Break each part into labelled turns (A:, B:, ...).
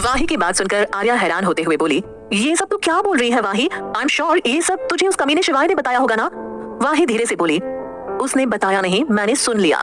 A: वाही की बात सुनकर आर्या हैरान होते हुए बोली, ये सब तो क्या बोल रही है वाही? आई एम श्योर ये सब तुझे उस कमीने शिवाय ने बताया होगा ना? वाही धीरे से बोली, उसने बताया नहीं, मैंने सुन लिया।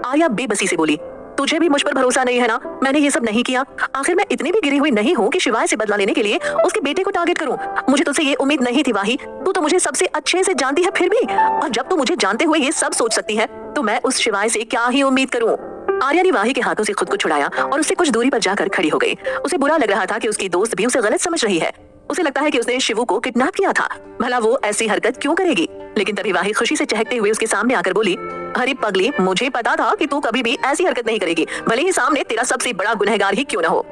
A: आर्या बेबसी से बोली, तुझे भी मुझ पर भरोसा नहीं है ना? मैंने ये सब नहीं किया। आखिर मैं इतनी भी गिरी हुई नहीं हूँ कि शिवाय से बदला लेने के लिए उसके बेटे को टारगेट करूं। मुझे तुझसे ये उम्मीद नहीं थी वाही। तू तो मुझे सबसे अच्छे से जानती है फिर भी, और जब तू मुझे जानते हुए ये सब सोच सकती है तो मैं उस शिवाय से क्या ही उम्मीद करूं? आर्या ने वाही के हाथों से खुद को छुड़ाया और उससे कुछ दूरी पर जाकर खड़ी हो गई। उसे बुरा लग रहा था कि उसकी दोस्त भी उसे गलत समझ रही है। उसे लगता है कि उसने शिवू को किडनैप किया था, भला वो ऐसी हरकत क्यों करेगी? लेकिन तभी वाही खुशी से चहकते हुए उसके सामने आकर बोली, अरे पगली, मुझे पता था कि तू कभी भी ऐसी हरकत नहीं करेगी, भले ही सामने तेरा सबसे बड़ा गुनहगार ही क्यों न हो।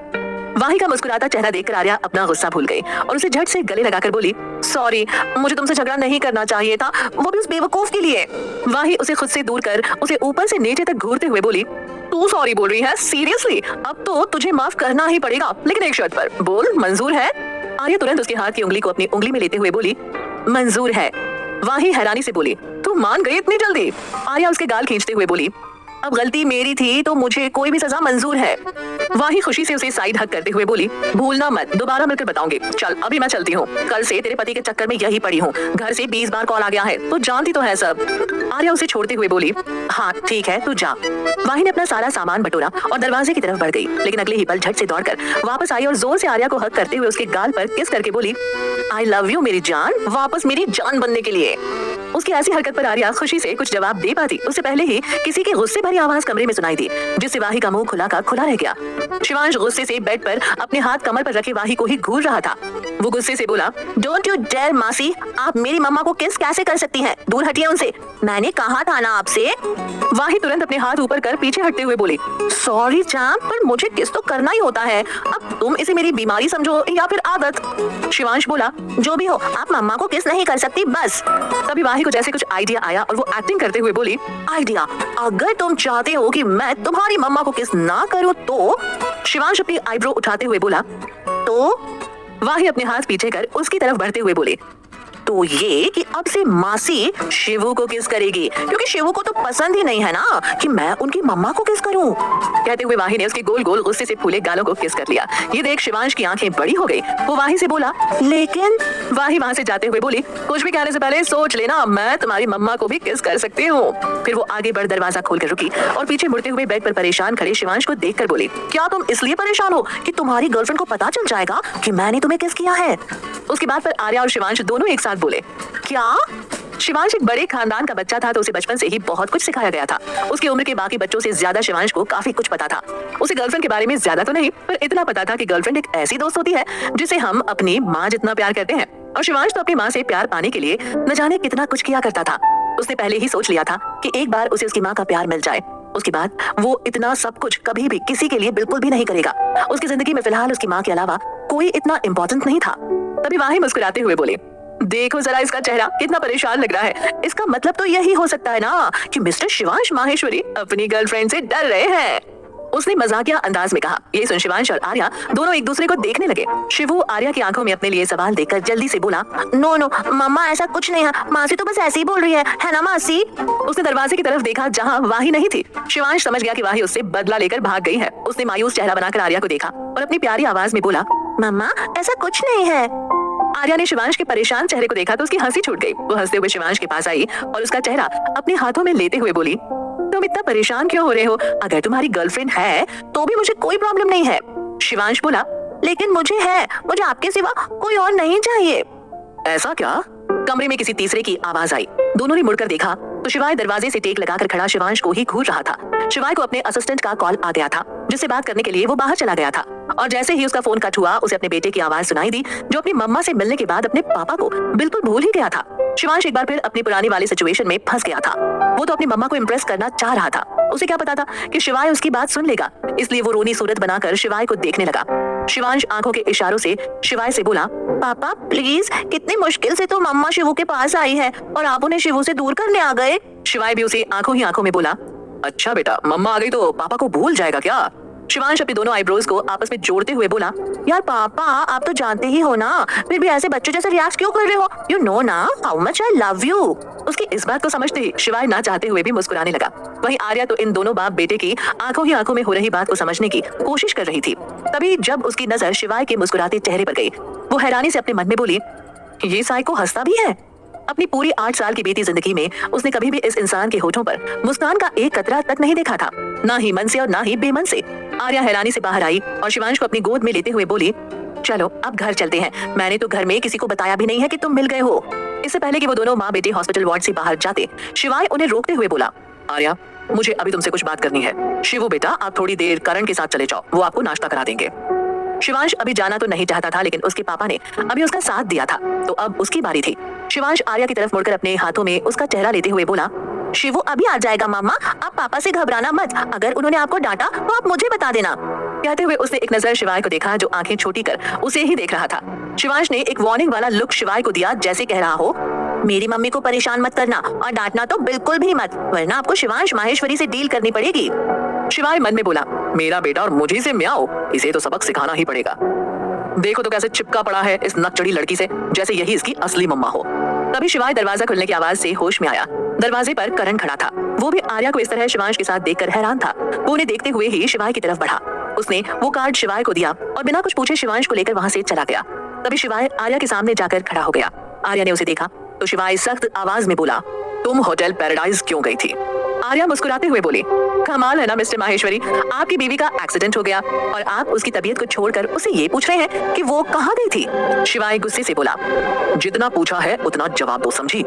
A: वाही का मुस्कुराता चेहरा देखकर आर्या अपना गुस्सा भूल गई और उसे झट से गले लगाकर बोली, सॉरी, मुझे तुमसे झगड़ा नहीं करना चाहिए था, वो भी उस बेवकूफ के लिए। वाही उसे खुद से दूर कर उसे ऊपर से नीचे तक घूरते हुए बोली, तू सॉरी बोल रही है? सीरियसली? अब तो तुझे माफ करना ही पड़ेगा, लेकिन एक शर्त पर। बोल, मंजूर है? आर्या तुरंत उसके हाथ की उंगली को अपनी उंगली में लेते हुए बोली, मंजूर है। वाही हैरानी से बोली, तू मान गई इतनी जल्दी? आर्या उसके गाल खींचते हुए बोली, अब गलती मेरी थी तो मुझे कोई भी सजा मंजूर है। वाही खुशी से उसे साइड हक करते हुए बोली, भूलना मत, दोबारा मिलकर बताऊंगी। चल अभी मैं चलती हूँ, कल से तेरे पति के चक्कर में यही पड़ी हूँ। घर से 20 बार कॉल आ गया है, तो जानती तो है सब। आर्या उसे छोड़ते हुए बोली, हाँ ठीक है, तू जा। वाही ने अपना सारा सामान बटोरा और दरवाजे की तरफ बढ़ गई, लेकिन अगले ही पल झट से दौड़कर वापस आई और जोर से आर्या को हक करते हुए उसके गाल पर किस करके बोली, आई लव यू मेरी जान, वापस मेरी जान बनने के लिए। उसकी ऐसी हरकत पर आर्या खुशी से कुछ जवाब दे पाती उससे पहले ही किसी की गुस्से भरी आवाज कमरे में सुनाई दी, जिससे वाही का मुंह खुला का खुला रह गया। शिवांश गुस्से से बेड पर अपने हाथ कमर पर रखे वाही को ही घूर रहा था। वो गुस्से से बोला, डोंट यू डेयर मासी, आप मेरी मम्मा को किस कैसे कर सकती हैं? दूर हटिए उनसे, मैंने कहा था ना आपसे। वाही तुरंत अपने हाथ ऊपर कर पीछे हटते हुए बोली, सॉरी जान, पर मुझे किस तो करना ही होता है। अब तुम इसे मेरी बीमारी समझो या फिर आदत। शिवांश बोला, जो भी हो, आप मम्मा को किस नहीं कर सकती बस। तभी वाही को जैसे कुछ आइडिया आया और वो एक्टिंग करते हुए बोली, आइडिया? अगर तुम चाहते हो कि मैं तुम्हारी मम्मा को किस ना करूं तो? शिवांश अपनी आईब्रो उठाते हुए बोला, तो? वाही अपने हाथ पीछे कर उसकी तरफ बढ़ते हुए बोले, तो ये कि अब से मासी शिवू को किस करेगी, क्योंकि शिवू को तो पसंद ही नहीं है ना कि मैं उनकी मम्मा को किस करूं। कहते हुए वाही ने उसके गोल गोल गुस्से से फूले गालों को किस कर लिया। ये देख शिवांश की आंखें बड़ी हो गई। वो वाही से बोला, लेकिन? वाही वहां से जाते हुए बोली, कुछ भी कहने से पहले सोच लेना, मैं तुम्हारी मम्मा को भी किस कर सकती हूँ। फिर वो आगे बढ़ दरवाजा खोलकर रुकी और पीछे मुड़ते हुए बेड पर परेशान खड़े शिवांश को देखकर बोली, क्या तुम इसलिए परेशान हो कि तुम्हारी गर्लफ्रेंड को पता चल जाएगा कि मैंने तुम्हें किस किया है? उसकी बात पर आर्या और शिवांश दोनों एक साथ बोले, क्या? शिवांश एक बड़े खानदान का बच्चा था तो उसे बचपन से ही बहुत कुछ सिखाया गया था। उसकी उम्र के बाकी बच्चों से ज्यादा शिवांश को काफी कुछ पता था। उसे गर्लफ्रेंड के बारे में ज्यादा तो नहीं, पर इतना पता था कि गर्लफ्रेंड एक ऐसी दोस्त होती है जिसे हम अपनी माँ जितना प्यार करते हैं। और शिवांश तो अपनी माँ से प्यार पाने के लिए न जाने कितना कुछ किया करता था। उसने पहले ही सोच लिया था कि एक बार उसे उसकी माँ का प्यार मिल जाए, उसके बाद वो इतना सब कुछ कभी भी किसी के लिए बिल्कुल भी नहीं करेगा। उसकी जिंदगी में फिलहाल उसकी माँ के अलावा कोई इतना इम्पोर्टेंट नहीं था। तभी वाही मुस्कुराते हुए बोले, देखो जरा इसका चेहरा कितना परेशान लग रहा है। इसका मतलब तो यही हो सकता है ना कि मिस्टर शिवांश माहेश्वरी अपनी गर्लफ्रेंड से डर रहे हैं। उसने मजाकिया अंदाज में कहा। ये सुन शिवांश और आर्या दोनों एक दूसरे को देखने लगे। शिवू आर्या की आंखों में अपने लिए सवाल देखकर जल्दी से बोला, नो नो मम्मा, ऐसा कुछ नहीं है, मासी तो बस ऐसे ही बोल रही है ना मासी? उसने दरवाजे की तरफ देखा जहाँ वाही नहीं थी। शिवांश समझ गया कि वाही उससे बदला लेकर भाग गई है। उसने मायूस चेहरा बनाकर आर्या को देखा और अपनी प्यारी आवाज में बोला, मम्मा ऐसा कुछ नहीं है। आर्या ने शिवांश के परेशान चेहरे को देखा तो उसकी हंसी छूट गई। वो हंसते हुए शिवांश के पास आई और उसका चेहरा अपने हाथों में लेते हुए बोली, तुम इतना परेशान क्यों हो रहे हो? अगर तुम्हारी गर्लफ्रेंड है तो भी मुझे कोई प्रॉब्लम नहीं है। शिवांश बोला, लेकिन मुझे है, मुझे आपके सिवा कोई और नहीं चाहिए। ऐसा क्या? कमरे में किसी तीसरे की आवाज आई। दोनों ने मुड़कर देखा तो शिवाय दरवाजे से टेक लगाकर खड़ा शिवांश को ही घूर रहा था। शिवाय को अपने असिस्टेंट का कॉल आ गया था, जिससे बात करने के लिए वो बाहर चला गया था। और जैसे ही उसका फोन कट हुआ, उसे अपने बेटे की आवाज सुनाई दी, जो अपनी मम्मा से मिलने के बाद अपने पापा को बिल्कुल भूल ही गया था। शिवांश एक बार फिर अपनी पुरानी वाली सिचुएशन में फंस गया था। वो तो अपनी मम्मा को इम्प्रेस करना चाह रहा था। उसे क्या पता था कि शिवाय उसकी बात सुन लेगा, इसलिए वो रोनी सूरत बनाकर शिवाय को देखने लगा। शिवांश आंखों के इशारों से शिवाय से बोला, पापा प्लीज, कितनी मुश्किल से तो मम्मा शिवू के पास आई है और आप उन्हें शिवू से दूर करने आ गए। शिवाय भी उसे आंखों ही आंखों में बोला, अच्छा बेटा, मम्मा आ गई तो पापा को भूल जाएगा क्या? शिवांश अपने दोनों आईब्रोज को आपस में जोड़ते हुए बोला, यार पापा आप तो जानते ही हो ना, फिर भी ऐसे बच्चों जैसे रिएक्ट क्यों कर रहे हो? यू नो ना how much I love you. उसकी इस बात को समझते ही शिवाय ना चाहते हुए भी मुस्कुराने लगा। वहीं आर्या तो इन दोनों बाप बेटे की आंखों ही आंखों में हो रही बात को समझने की कोशिश कर रही थी। तभी जब उसकी नजर शिवाय के मुस्कुराते चेहरे पर गई, वो हैरानी से अपने मन में बोली, ये साइको हंसता भी है। अपनी पूरी 8 साल की बीती जिंदगी में उसने कभी भी इस इंसान के होठों पर मुस्कान का एक कतरा तक नहीं देखा था, ना ही मन से और ना ही बेमन से। आर्या हैरानी से बाहर आई और शिवांश को अपनी गोद में लेते हुए बोली, चलो अब घर चलते हैं, मैंने तो घर में किसी को बताया भी नहीं है कि तुम मिल गए हो। इससे पहले कि वो दोनों माँ बेटे हॉस्पिटल वार्ड से बाहर जाते, शिवाय उन्हें रोकते हुए बोला, आर्या मुझे अभी तुमसे कुछ बात करनी है। शिवू बेटा आप थोड़ी देर करण के साथ चले जाओ, वो आपको नाश्ता करा देंगे। शिवांश अभी जाना तो नहीं चाहता था, लेकिन उसके पापा ने अभी उसका साथ दिया था, तो अब उसकी बारी थी। शिवांश आर्या की तरफ मुड़कर अपने हाथों में उसका चेहरा लेते हुए बोला, शिवू अभी आ जाएगा मामा, आप पापा से घबराना मत, अगर उन्होंने आपको डांटा तो आप मुझे बता देना। कहते हुए उसने एक नजर शिवाय को देखा, जो आंखें छोटी कर उसे ही देख रहा था। शिवांश ने एक वार्निंग वाला लुक शिवाय को दिया, जैसे कह रहा हो, मेरी मम्मी को परेशान मत करना और डांटना तो बिल्कुल भी मत, वरना आपको शिवांश माहेश्वरी से डील करनी पड़ेगी। शिवाय मन में बोला, मेरा बेटा और मुझे से म्याओ, इसे तो सबक सिखाना ही पड़ेगा। देखो तो कैसे चिपका पड़ा है इस नकचड़ी लड़की से, जैसे यही इसकी असली मम्मा हो। तभी शिवाय दरवाजा खुलने की आवाज से होश में आया। दरवाजे पर करण खड़ा था। वो भी आर्या को इस तरह शिवांश के साथ देखकर हैरान था। वो उन्हें देखते हुए ही शिवाय की तरफ बढ़ा। उसने वो कार्ड शिवाय को दिया और बिना कुछ पूछे शिवांश को लेकर वहां से चला गया। तभी शिवाय आर्या के सामने जाकर खड़ा हो गया। आर्या ने उसे देखा तो शिवाय सख्त आवाज में बोला, तुम होटल पैराडाइज क्यों गई थी? आर्या मुस्कुराते हुए बोली, कमाल है ना मिस्टर माहेश्वरी, आपकी बीवी का एक्सीडेंट हो गया और आप उसकी तबीयत को छोड़कर उसे ये पूछ रहे हैं कि वो कहाँ गई थी? शिवाय गुस्से से बोला, जितना पूछा है उतना जवाब दो, समझी?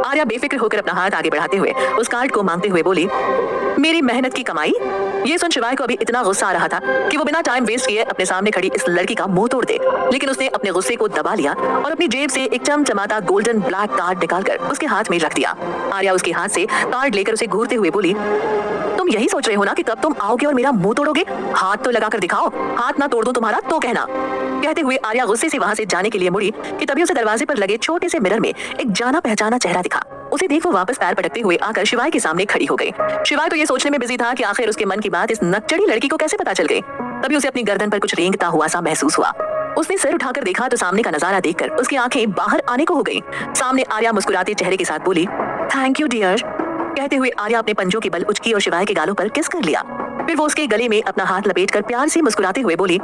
A: आर्या बेफिक्र होकर अपना हाथ आगे बढ़ाते हुए उस कार्ड को मांगते हुए बोली, मेरी मेहनत की कमाई? ये सुन शिवाय को अभी इतना गुस्सा आ रहा था कि वो बिना टाइम वेस्ट किए अपने सामने खड़ी इस लड़की का मुंह तोड़ दे, लेकिन उसने अपने गुस्से को दबा लिया और अपनी जेब से एक चमचमाता गोल्डन ब्लैक कार्ड निकालकर उसके हाथ में रख दिया। आर्या उसके हाथ से कार्ड लेकर उसे घूरते हुए बोली, तुम यही सोच रहे हो ना कि कब तुम आओगे और मेरा मुंह तोड़ोगे? हाथ तो लगाकर दिखाओ, हाथ ना तोड़ दूं तुम्हारा तो कहना। कहते हुए आर्या गुस्से से वहां से जाने के लिए मुड़ी कि तभी उसे दरवाजे पर लगे छोटे से मिरर में एक जाना पहचाना चेहरा दिखा। उसे देख वो वापस पैर पटकते हुए आकर शिवाय के सामने खड़ी हो गई। शिवाय तो ये सोचने में बिजी था कि आखिर उसके मन की बात इस नकचड़ी लड़की को कैसे पता चल गई। तभी उसे अपनी गर्दन पर कुछ रेंगता हुआ सा महसूस हुआ। उसने सिर उठाकर देखा तो सामने का नजारा देखकर उसकी आंखें बाहर आने को हो गई। सामने आर्या मुस्कुराते चेहरे के साथ बोली, थैंक यू डियर। कहते हुए आर्या अपने पंजों के बल उचकी और शिवाय के गालों पर किस कर लिया। फिर वो उसके गले में अपना हाथ लपेटकर प्यार से मुस्कुराते हुए बोली,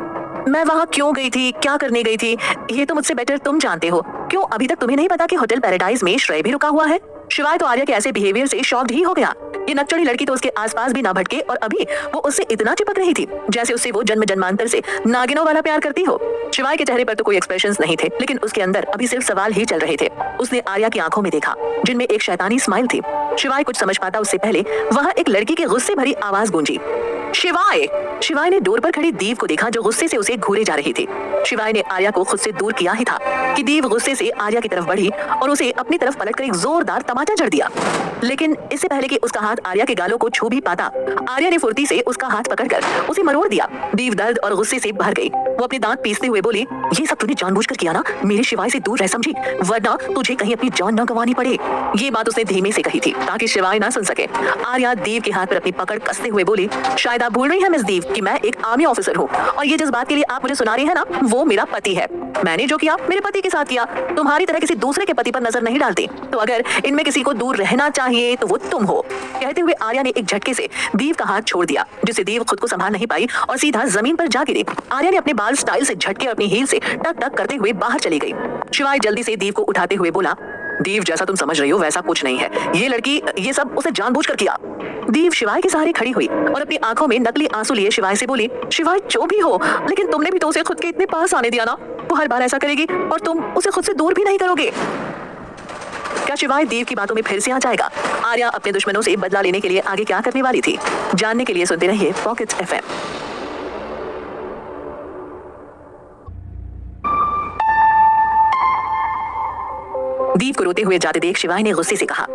A: मैं वहाँ क्यों गई थी, क्या करने गई थी, ये तो मुझसे बेटर तुम जानते हो। क्यों अभी तक तुम्हें नहीं पता कि होटल पैराडाइज में श्रेय भी रुका हुआ है? शिवाय तो आर्या के ऐसे बिहेवियर से शॉक्ड ही हो गया। ये नकचड़ी लड़की तो उसके आसपास भी ना भटके और अभी वो उससे इतना चिपक रही थी जैसे उससे वो जन्म जन्मांतर से नागिनों वाला प्यार करती हो। शिवाय के चेहरे पर तो कोई एक्सप्रेशंस नहीं थे, लेकिन उसके अंदर अभी सिर्फ सवाल ही चल रहे थे। उसने आर्या की आंखों में देखा जिनमें एक शैतानी स्माइल थी। शिवाय कुछ समझ पाता उससे पहले वहाँ एक लड़की की गुस्से भरी आवाज गूंजी, शिवाय। शिवाय ने डोर पर खड़ी दीव को देखा जो गुस्से से उसे घूरे जा रही थी। शिवाय ने आर्या को खुद से दूर किया ही था कि दीव गुस्से से आर्या की तरफ बढ़ी और उसे अपनी तरफ पलटकर एक जोरदार तमाचा जड़ दिया। लेकिन इससे पहले कि उसका हाथ आर्या के गालों को छू भी पाता, आर्या ने फुर्ती से उसका हाथ पकड़कर उसे मरोड़ दिया। दीव दर्द और गुस्से से भर गई। वो अपने दांत पीसते हुए बोली, ये सब तूने जानबूझकर किया ना? मेरे शिवाय से दूर रह समझी, वरना तुझे कहीं अपनी जान न गंवानी पड़े। ये बात उसने धीमे से कही थी ताकि शिवाय ना सुन सके। आर्या दीव के हाथ पर अपनी पकड़ कसते हुए बोली, शायद आप भूल रही हैं मिस दीव कि मैं एक आर्मी ऑफिसर हूँ और ये जिस बात के लिए आप मुझे सुना रही है ना, वो मेरा पति है। मैंने जो किया मेरे पति के साथ किया। तुम्हारी तरह किसी दूसरे के पति पर नजर नहीं डालती। तो अगर इनमें किसी को दूर रहना चाहिए तो वो तुम हो। कहते हुए आर्या ने एक झटके से दीव का हाथ छोड़ दिया, जिससे दीव खुद को संभाल नहीं पाई और सीधा जमीन पर जा गिरी। आर्या ने अपने बाल स्टाइल से झटके और अपनी हील से टक टक करते हुए बाहर चली गई। शिवाय जल्दी से दीव को उठाते हुए बोला, दीव जैसा तुम समझ रही हो वैसा कुछ नहीं है, ये लड़की ये सब उसे जानबूझकर किया। दीव शिवाय के सहारे खड़ी हुई और अपनी आंखों में नकली आंसू लिए शिवाय से बोली, शिवाय जो भी हो, लेकिन तुमने भी तो उसे खुद के इतने पास आने दिया ना। वो हर बार ऐसा करेगी और तुम उसे खुद से दूर भी नहीं करोगे। क्या शिवाय दीव की बातों में फिर से आ जाएगा? आर्या अपने दुश्मनों से बदला लेने के लिए आगे क्या करने वाली थी? जानने के लिए सुनते रहिए पॉकेट FM। दीव को रोते हुए जाते देख शिवाय ने गुस्से से कहा,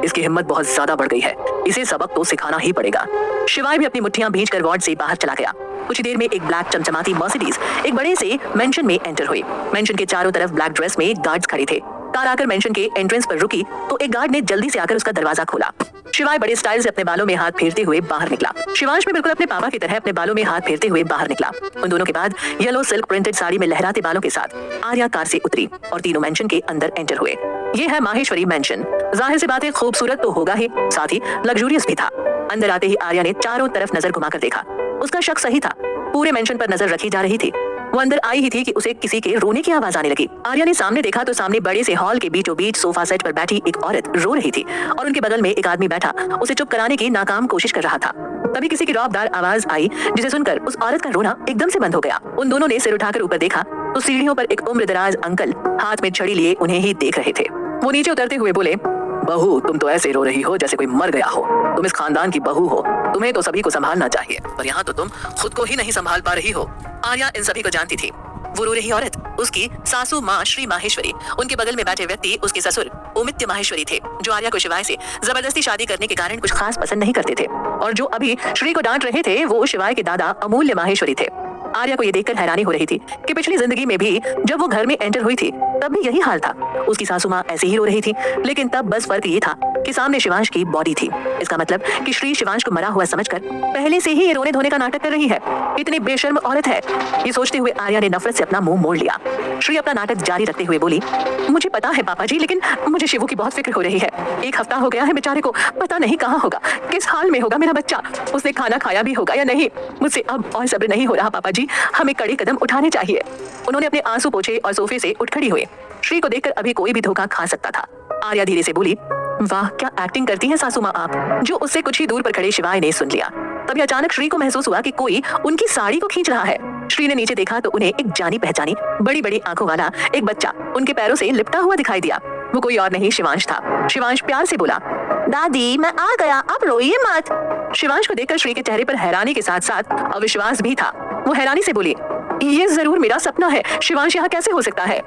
A: इसकी हिम्मत बहुत ज्यादा बढ़ गई है, इसे सबक तो सिखाना ही पड़ेगा। शिवाय भी अपनी मुट्ठियां भींचकर वार्ड से बाहर चला गया। कुछ देर में एक ब्लैक चमचमाती मर्सिडीज एक बड़े से मेंशन में एंटर हुई। मेंशन के चारों तरफ ब्लैक ड्रेस में गार्ड्स खड़े थे। कार आकर मेंशन के एंट्रेंस पर रुकी तो एक गार्ड ने जल्दी से आकर उसका दरवाजा खोला। शिवाय बड़े स्टाइल से अपने बालों में हाथ फेरते हुए बाहर निकला। शिवांश भी बिल्कुल अपने पापा की तरह अपने बालों में हाथ फेरते हुए बाहर निकला। उन दोनों के बाद येलो सिल्क प्रिंटेड साड़ी में लहराते बालों के साथ आर्या कार से उतरी और तीनों मेंशन के अंदर एंटर हुए। ये है माहेश्वरी मेंशन। जाहिर सी बात है खूबसूरत तो होगा ही, साथ ही लग्जूरियस भी था। अंदर आते ही आर्या ने चारों तरफ नजर घुमाकर देखा। उसका शक सही था, पूरे मेंशन पर नजर रखी जा रही थी। वो अंदर आई ही थी कि उसे किसी के रोने की आवाज आने लगी। आर्या ने सामने देखा तो सामने बड़े से हॉल के बीचों बीच सोफा सेट पर बैठी एक औरत रो रही थी और उनके बगल में एक आदमी बैठा उसे चुप कराने की नाकाम कोशिश कर रहा था। तभी किसी की रौबदार आवाज आई जिसे सुनकर उस औरत का रोना एकदम से बंद हो गया। उन दोनों ने सिर उठाकर ऊपर देखा तो सीढ़ियों पर एक उम्रदराज अंकल हाथ में छड़ी लिए उन्हें ही देख रहे थे। वो नीचे उतरते हुए बोले, बहू तुम तो ऐसे रो रही हो जैसे कोई मर गया हो। तुम इस खानदान की बहू हो, तुम्हें तो सभी को संभालना चाहिए, पर यहाँ तो तुम खुद को ही नहीं संभाल पा रही हो। आर्या इन सभी को जानती थी। वो रो रही औरत उसकी सासू माँ श्री माहेश्वरी, उनके बगल में बैठे व्यक्ति उसके ससुर उमित्य माहेश्वरी थे, जो आर्या को शिवाय से जबरदस्ती शादी करने के कारण कुछ खास पसंद नहीं करते थे, और जो अभी श्री को डांट रहे थे वो शिवाय के दादा अमूल्य माहेश्वरी थे। आर्या को ये देखकर हैरानी हो रही थी कि पिछली जिंदगी में भी जब वो घर में एंटर हुई थी तब भी यही हाल था। उसकी सासू माँ ऐसे ही रो रही थी, लेकिन तब बस फर्क ये था कि सामने शिवांश की बॉडी थी। इसका मतलब कि श्री शिवांश को मरा हुआ समझकर पहले से ही ये रोने धोने का नाटक कर रही है। इतनी बेशर्म औरत है। ये सोचते हुए आर्या ने नफरत से अपना मुंह मोड़ लिया। श्री अपना नाटक जारी रखते हुए बोली, मुझे पता है पापा जी, लेकिन मुझे शिवू की बहुत फिक्र हो रही है। एक हफ्ता हो गया है बेचारे को, पता नहीं कहाँ होगा, किस हाल में होगा मेरा बच्चा। उसने खाना खाया भी होगा या नहीं। मुझसे अब और सब्र नहीं हो रहा पापा जी, हमें कड़े कदम उठाने चाहिए। उन्होंने अपने आंसू पोंछे और सोफे से उठ खड़ी हुई। श्री को देखकर अभी कोई भी धोखा खा सकता था। आर्या धीरे से बोली, वाह क्या एक्टिंग करती हैं सासू माँ आप। जो उससे कुछ ही दूर पर खड़े शिवाय ने सुन लिया। तभी अचानक श्री को महसूस हुआ कि कोई उनकी साड़ी को खींच रहा है। श्री ने नीचे देखा तो उन्हें एक जानी पहचानी बड़ी बड़ी आंखों वाला एक बच्चा उनके पैरों से लिपटा हुआ दिखाई दिया। वो कोई और नहीं शिवांश था। शिवांश प्यार से बोला, दादी मैं आ गया, आप रोइए मत। शिवांश को देखकर श्री के चेहरे पर हैरानी के साथ साथ अविश्वास भी था। वो हैरानी से बोली, ये जरूर मेरा सपना है, शिवांश यहाँ कैसे हो सकता है।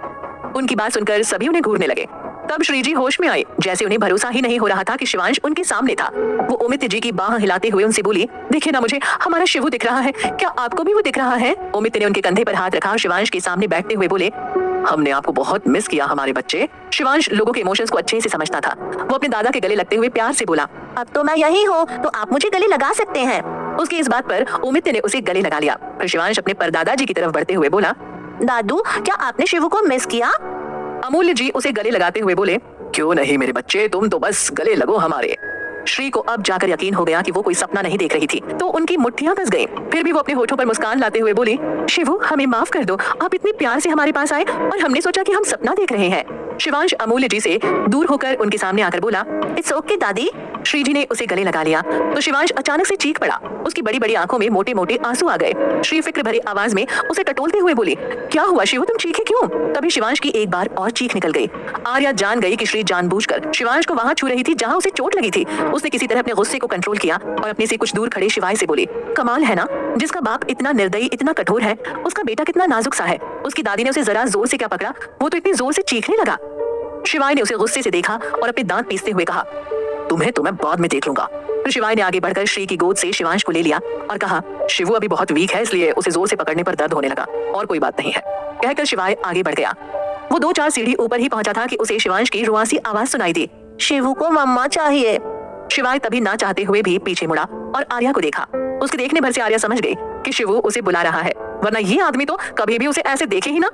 A: उनकी बात सुनकर सभी उन्हें घूरने लगे। तब श्री जी होश में आए, जैसे उन्हें भरोसा ही नहीं हो रहा था कि शिवांश उनके सामने था। वो उमित जी की बाह हिलाते हुए उनसे बोली, देखिए ना मुझे हमारा शिवू दिख रहा है, क्या आपको भी वो दिख रहा है। उमित ने उनके कंधे पर हाथ रखा और शिवांश के सामने बैठते हुए बोले, हमने आपको बहुत मिस किया हमारे बच्चे। शिवांश लोगों के इमोशंस को अच्छे से समझता था। वो अपने दादा के गले लगते हुए प्यार से बोला, अब तो मैं यही हूँ तो आप मुझे गले लगा सकते हैं। उसकी इस बात पर उमित ने उसे गले लगा लिया। फिर शिवांश अपने परदादा जी की तरफ बढ़ते हुए बोला, दादू क्या आपने शिवू को मिस किया। अमूल्य जी उसे गले लगाते हुए बोले, क्यों नहीं मेरे बच्चे, तुम तो बस गले लगो हमारे। श्री को अब जाकर यकीन हो गया कि वो कोई सपना नहीं देख रही थी, तो उनकी मुट्ठियां कस गईं। फिर भी वो अपने होठों पर मुस्कान लाते हुए बोली, शिवू हमें माफ कर दो, आप इतने प्यार से हमारे पास आए और हमने सोचा कि हम सपना देख रहे हैं। शिवांश अमूल्य जी से दूर होकर उनके सामने आकर बोला, इट्स ओके दादी। श्री जी ने उसे गले लगा लिया तो शिवांश अचानक से चीख पड़ा। उसकी बड़ी बड़ी आंखों में मोटे मोटे आंसू आ गए। श्री फिक्र भरी आवाज में उसे टटोलते हुए बोली, क्या हुआ शिवू, तुम चीखे क्यों। तभी शिवांश की एक बार और चीख निकल गई। आर्या जान गई कि श्री जानबूझकर शिवांश को वहां छू रही थी जहां उसे चोट लगी थी। उसने किसी तरह अपने गुस्से को कंट्रोल किया और अपने से कुछ दूर खड़े शिवाय से बोली, कमाल है ना, जिसका बाप इतना निर्दयी इतना कठोर है, उसका बेटा कितना नाजुक सा है। उसकी दादी ने उसे जरा जोर से क्या पकड़ा, वो तो इतनी जोर से चीखने लगा। शिवाय ने उसे गुस्से से देखा और अपने दांत पीसते हुए कहा, तुम्हें तो मैं बाद में देख लूंगा। फिर शिवाय ने आगे बढ़कर श्री की गोद से शिवांश को ले लिया और कहा, शिवू अभी बहुत वीक है इसलिए उसे जोर से पकड़ने पर दर्द होने लगा, और कोई बात नहीं है। कहकर शिवाय आगे बढ़ गया। वो 2-4 सीढ़ी ऊपर ही पहुंचा था कि उसे शिवांश की रुआसी आवाज सुनाई दी, शिवू को मम्मा चाहिए। शिवाय तभी ना चाहते हुए भी पीछे मुड़ा और आर्या को देखा। उसके देखने भर से आर्या समझ गई कि शिवू उसे बुला रहा है, वरना ये आदमी तो कभी भी उसे ऐसे देखे ही ना।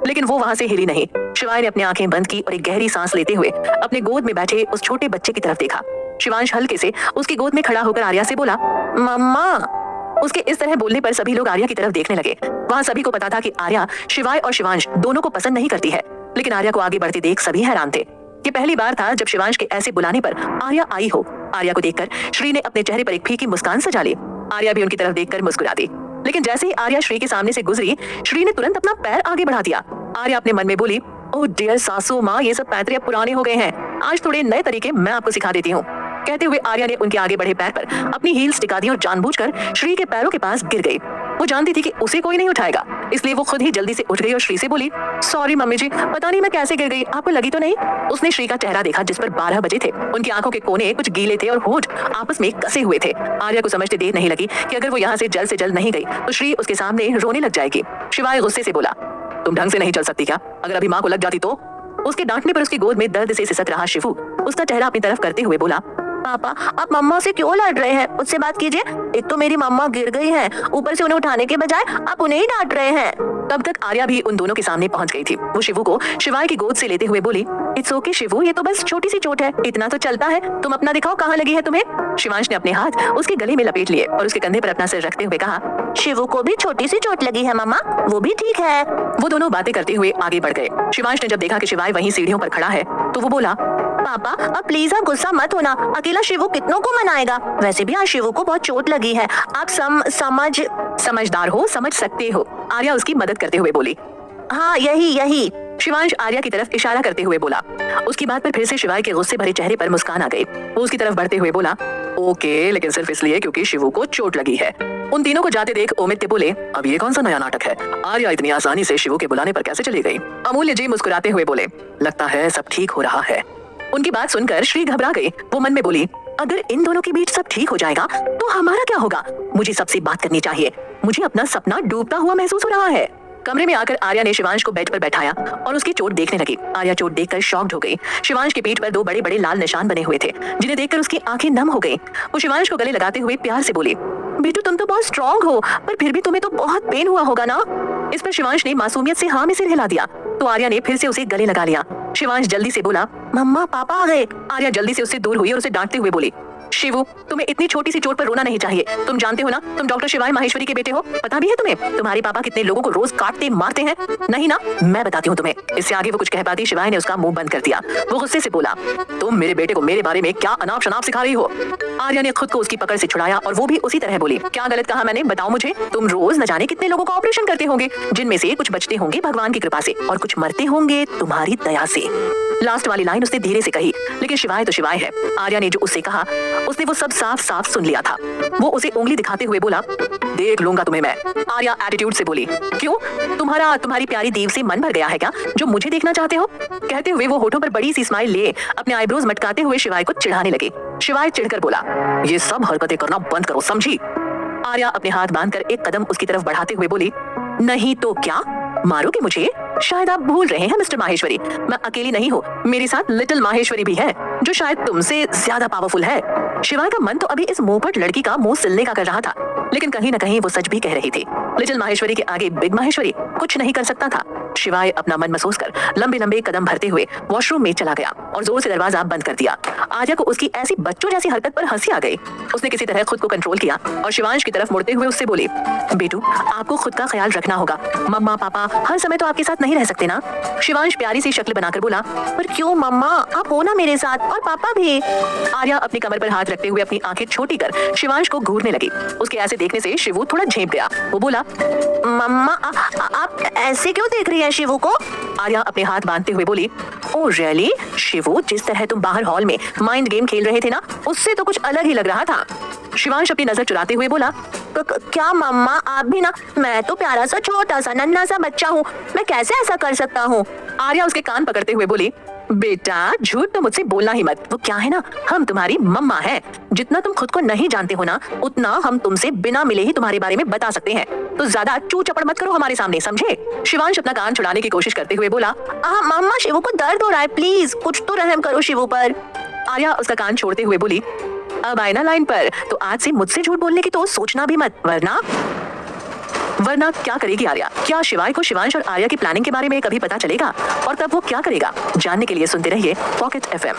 A: लेकिन वो वहां से हिली नहीं। शिवाय ने अपनी आंखें बंद की और एक गहरी सांस लेते हुए अपने गोद में बैठे उस छोटे बच्चे की तरफ देखा। शिवांश हल्के से उसकी गोद में खड़ा होकर आर्या से बोला, मम्मा। उसके इस तरह बोलने पर सभी लोग आर्या की तरफ देखने लगे। वहां सभी को पता था कि आर्या शिवाय और शिवांश दोनों को पसंद नहीं करती है, लेकिन आर्या को आगे बढ़ते देख सभी हैरान थे। ये पहली बार था जब शिवांश के ऐसे बुलाने पर आर्या आई हो। आर्या को देखकर श्री ने अपने चेहरे पर एक फीकी मुस्कान सजा ली। आर्या भी उनकी तरफ देखकर मुस्कुरा दी, लेकिन जैसे ही आर्या श्री के सामने से गुजरी, श्री ने तुरंत अपना पैर आगे बढ़ा दिया। आर्या अपने मन में बोली, ओह डियर सासू माँ, ये सब पैतरे अब पुराने हो गए हैं, आज थोड़े नए तरीके मैं आपको सिखा देती हूँ। कहते हुए आर्या ने उनके आगे बढ़े पैर पर अपनी हील्स टिका दी और जानबूझकर श्री के पैरों के पास गिर गई। वो जानती थी कि उसे कोई नहीं उठाएगा, इसलिए वो खुद ही जल्दी से उठ गई और श्री से बोली, सॉरी मम्मी जी, पता नहीं मैं कैसे गिर गई, आपको लगी तो नहीं। उसने श्री का चेहरा देखा जिस पर 12 बजे थे। उनकी आंखों के कोने कुछ गीले थे और होंठ आपस में कसे हुए थे। आर्या को समझते देर नहीं लगी कि अगर वो यहाँ से जल्द नहीं गई तो श्री उसके सामने रोने लग जाएगी। शिवाय गुस्से से बोला, तुम ढंग से नहीं चल सकती क्या? अगर अभी माँ को लग जाती तो? उसके डांटने पर उसकी गोद में दर्द से सिसक रहा शिवू उसका चेहरा अपनी तरफ करते हुए बोला, पापा आप मम्मा से क्यों लड़ रहे हैं? मुझसे बात कीजिए। एक तो मेरी मम्मा गिर गई है, ऊपर से उन्हें उठाने के बजाय आप उन्हें ही डांट रहे हैं। तब तक आर्या भी उन दोनों के सामने पहुंच गई थी। वो शिवू को शिवाय की गोद से लेते हुए बोली, इट्स ओके शिवू, ये तो बस छोटी सी चोट है, इतना तो चलता है। तुम अपना दिखाओ, कहाँ लगी है तुम्हें? शिवांश ने अपने हाथ उसके गले में लपेट लिए और उसके कंधे पर अपना सिर रखते हुए कहा, शिवू को भी छोटी सी चोट लगी है मम्मा, वो भी ठीक है। वो दोनों बातें करते हुए आगे बढ़ गए। शिवांश ने जब देखा कि शिवाय वहीं सीढ़ियों पर खड़ा है तो वो बोला, पापा अब प्लीज आप गुस्सा मत होना, अकेला शिवू कितनों को मनाएगा? वैसे भी आज शिवू को बहुत चोट लगी है, आप समझदार हो, समझ सकते हो। आर्या उसकी मदद करते हुए बोली, हाँ यही। शिवांश आर्या की तरफ इशारा करते हुए बोला। उसकी बात पर फिर से शिवाय के गुस्से भरे चेहरे पर मुस्कान आ गई। वो उसकी तरफ बढ़ते हुए बोला, ओके, लेकिन सिर्फ इसलिए क्योंकि शिवू को चोट लगी है। उन तीनों को जाते देख ओमित्य बोले, अब ये कौन सा नया नाटक है? आर्या इतनी आसानी से शिवू के बुलाने पर कैसे चली गई? अमूल्य जी मुस्कुराते हुए बोले, लगता है सब ठीक हो रहा है। उनकी बात सुनकर श्री घबरा गई। वो मन में बोली, अगर इन दोनों के बीच सब ठीक हो जाएगा तो हमारा क्या होगा? मुझे सबसे बात करनी चाहिए, मुझे अपना सपना डूबता हुआ महसूस हो रहा है। कमरे में आकर आर्या ने शिवांश को बेड पर बैठाया और उसकी चोट देखने लगी। आर्या चोट देखकर शॉक्ड हो गई। शिवांश के पीठ पर 2 बड़े बड़े लाल निशान बने हुए थे, जिन्हें देखकर उसकी आंखें नम हो गई। वो शिवांश को गले लगाते हुए प्यार से बोली, बेटू तुम तो बहुत स्ट्रॉन्ग हो, पर फिर भी तुम्हें तो बहुत पेन हुआ होगा ना? इस पर शिवांश ने मासूमियत से हाँ में सिर हिला दिया तो आर्या ने फिर से उसे गले लगा लिया। शिवांश जल्दी से बोला, मम्मा पापा आ गए। आर्या जल्दी से उससे दूर हुई और उसे डांटते हुए बोली, शिवू तुम्हें इतनी छोटी सी चोट पर रोना नहीं चाहिए। तुम जानते हो ना, तुम डॉक्टर शिवाय माहेश्वरी के बेटे हो। पता भी है तुम्हें तुम्हारे पापा कितने लोगों को रोज काटते मारते हैं? नहीं ना? मैं बताती हूँ तुम्हें। इससे आगे वो कुछ कह पाती, शिवाय ने उसका मुंह बंद कर दिया। वो गुस्से से बोला, तुम मेरे बेटे को मेरे बारे में क्या अनाप शनाप सिखा रही हो? आर्या ने खुद को उसकी पकड़ से छुड़ाया और वो भी उसी तरह बोली, क्या गलत कहा मैंने? बताओ मुझे। तुम रोज न जाने कितने लोगों का ऑपरेशन करते होंगे, जिनमें से कुछ बचते होंगे भगवान की कृपा से और कुछ मरते होंगे तुम्हारी दया से। लास्ट वाली लाइन उसने धीरे से कही, लेकिन शिवाय तो शिवाय है। आर्या ने जो उससे कहा उसने वो सब साफ साफ सुन लिया था। वो उसे उंगली दिखाते हुए बोला, देख लूंगा तुम्हें मैं। आर्या एटीट्यूड से बोली, क्यों? तुम्हारी प्यारी देव से मन भर गया है क्या, जो मुझे देखना चाहते हो? कहते हुए वो होठों पर बड़ी सी स्माइल लिए अपने आईब्रोज मटकाते हुए शिवाय को चिढ़ाने लगे। शिवाय चिढ़कर बोला, ये सब हरकतें करना बंद करो, समझी? आर्या अपने हाथ बांधकर एक कदम उसकी तरफ बढ़ाते हुए बोली, नहीं तो क्या, मारोगे मुझे? शायद आप भूल रहे हैं मिस्टर माहेश्वरी, मैं अकेली नहीं हूँ, मेरे साथ लिटिल माहेश्वरी भी है, जो शायद तुमसे ज्यादा पावरफुल है। शिवाय का मन तो अभी इस मुंहफट लड़की का मुंह सिलने का कर रहा था, लेकिन कहीं न कहीं वो सच भी कह रही थी। लिटिल माहेश्वरी के आगे बिग माहेश्वरी कुछ नहीं कर सकता था। शिवाय अपना मन महसूस कर लंबे लंबे कदम भरते हुए वॉशरूम में चला गया और जोर से दरवाजा बंद कर दिया। आर्या को उसकी ऐसी बच्चों जैसी हरकत पर हंसी आ गई। उसने किसी तरह खुद को कंट्रोल किया और शिवांश की तरफ मुड़ते हुए उससे बोली, बेटू आपको खुद का ख्याल रखना होगा, मम्मा पापा हर समय तो आपके साथ नहीं रह सकते ना? शिवांश प्यारी सी शक्ल बनाकर बोला, पर क्यों मम्मा, आप हो ना मेरे साथ, और पापा भी। आर्या अपनी कमर पर हाथ रखते हुए अपनी आंखें छोटी कर शिवांश को घूरने लगी। उसके ऐसे देखने से शिवू थोड़ा झेप गया। वो बोला, मम्मा आप ऐसे क्यों देख रही हैं शिवू को? आर्या अपने हाथ बांधते हुए बोली, ओह रियली शिवू, जिस तरह तुम बाहर हॉल में माइंड गेम खेल रहे थे ना, उससे तो कुछ अलग ही लग रहा था। शिवांश अपनी नजर चुराते हुए बोला, क्या मम्मा आप भी ना, मैं तो प्यारा सा छोटा सा नन्हा सा बच्चा हूँ, मैं कैसे ऐसा कर सकता हूँ? आर्या उसके कान पकड़ते हुए बोली, बेटा झूठ तो मुझसे बोलना ही मत। वो क्या है ना, हम तुम्हारी मम्मा हैं। जितना तुम खुद को नहीं जानते हो ना, उतना हम तुमसे बिना मिले ही तुम्हारे बारे में बता सकते हैं। तो ज्यादा चू चपड़ मत करो हमारे सामने, समझे? शिवांश अपना कान छुड़ाने की कोशिश करते हुए बोला, मम्मा शिवू को दर्द हो रहा है, प्लीज कुछ तो रहम करो शिवू पर। आर्या उसका कान छोड़ते हुए बोली, अब आए ना लाइन पर, तो आज से मुझसे झूठ बोलने की तो सोचना भी मत, वरना क्या करेगी आर्या? क्या शिवाय को शिवांश और आर्या की प्लानिंग के बारे में कभी पता चलेगा? और तब वो क्या करेगा? जानने के लिए सुनते रहिए पॉकेट एफएम।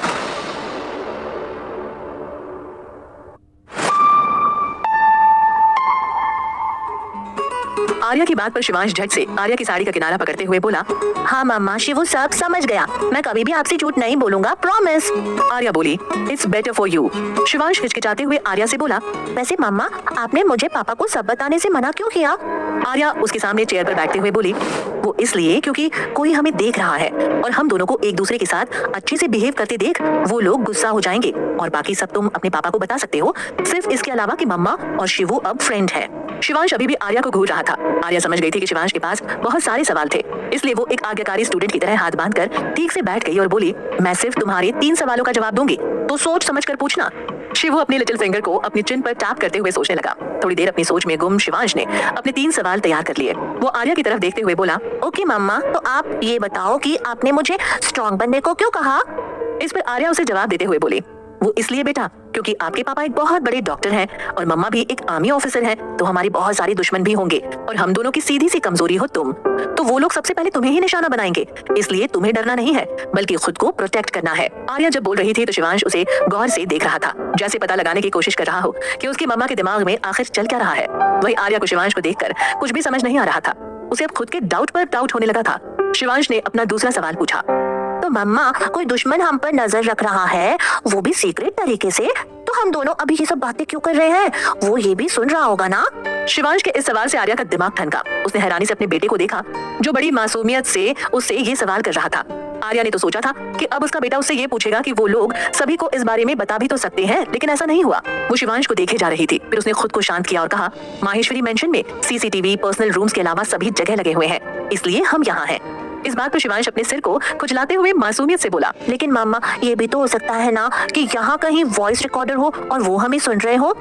A: आर्या की बात पर शिवांश झट से आर्या की साड़ी का किनारा पकड़ते हुए बोला, हाँ मम्मा शिवू सब समझ गया, मैं कभी भी आपसे झूठ नहीं बोलूंगा, प्रॉमिस। आर्या बोली, it's better for you. Shivansh हिचकिचाते हुए आर्या से बोला, वैसे मम्मा आपने मुझे पापा को सब बताने से मना क्यों किया? आर्या उसके सामने चेयर पर बैठते हुए बोली, वो इसलिए क्योंकि कोई हमें देख रहा है और हम दोनों को एक दूसरे के साथ अच्छे से बिहेव करते देख वो लोग गुस्सा हो जाएंगे, और बाकी सब तुम अपने पापा को बता सकते हो, सिर्फ इसके अलावा कि मम्मा और शिवू अब फ्रेंड है। शिवांश अभी भी आर्या को घूर रहा था। आर्या समझ गई थी कि शिवांश के पास बहुत सारे सवाल थे, इसलिए वो एक आज्ञाकारी स्टूडेंट की तरह हाथ बांधकर ठीक से बैठ गई और बोली, मैं सिर्फ तुम्हारे 3 सवालों का जवाब दूंगी, तो सोच समझ कर पूछना। शिवू अपनी लिटिल फिंगर को अपनी चिन पर टैप करते हुए सोचने लगा। थोड़ी देर अपनी सोच में गुम शिवांश ने अपने 3 सवाल तैयार कर लिए। वो आर्या की तरफ देखते हुए बोला, ओके मम्मा, तो आप ये बताओ कि आपने मुझे स्ट्रॉन्ग बनने को क्यों कहा? इस पर आर्या उसे जवाब देते हुए बोली, वो इसलिए बेटा क्योंकि आपके पापा एक बहुत बड़े डॉक्टर हैं और मम्मा भी एक आर्मी ऑफिसर हैं, तो हमारे बहुत सारे दुश्मन भी होंगे और हम दोनों की सीधी सी कमजोरी हो तुम, तो वो लोग सबसे पहले तुम्हें ही निशाना बनाएंगे, इसलिए तुम्हें डरना नहीं है बल्कि खुद को प्रोटेक्ट करना है। आर्या जब बोल रही थी तो शिवांश उसे गौर से देख रहा था, जैसे पता लगाने की कोशिश कर रहा हो कि उसकी मम्मा के दिमाग में आखिर चल क्या रहा है। वही आर्या को शिवांश को देखकर कुछ भी समझ नहीं आ रहा था, उसे अब खुद के डाउट पर डाउट होने लगा था। शिवांश ने अपना दूसरा सवाल पूछा, तो मम्मा कोई दुश्मन हम पर नजर रख रहा है, वो भी सीक्रेट तरीके से, तो हम दोनों अभी ये सब बातें क्यों कर रहे हैं? वो ये भी सुन रहा होगा ना? शिवांश के इस सवाल से आर्या का दिमाग ठनका। उसने हैरानी से अपने बेटे को देखा जो बड़ी मासूमियत से उससे ये सवाल कर रहा था। आर्या ने तो सोचा था कि अब उसका बेटा उससे ये पूछेगा कि वो लोग सभी को इस बारे में बता भी तो सकते हैं, लेकिन ऐसा नहीं हुआ। वो शिवांश को देखे जा रही थी, फिर उसने खुद को शांत किया और कहा, माहेश्वरी मेंशन में सीसीटीवी, पर्सनल रूम्स के अलावा सभी जगह लगे हुए हैं, इसलिए हम यहाँ हैं। इस बात पर शिवांश अपने सिर को खुजलाते हुए मासूमियत से बोला, लेकिन मामा ये भी तो हो सकता है ना कि यहाँ कहीं वॉइस रिकॉर्डर हो और वो हमें सुन रहे हो।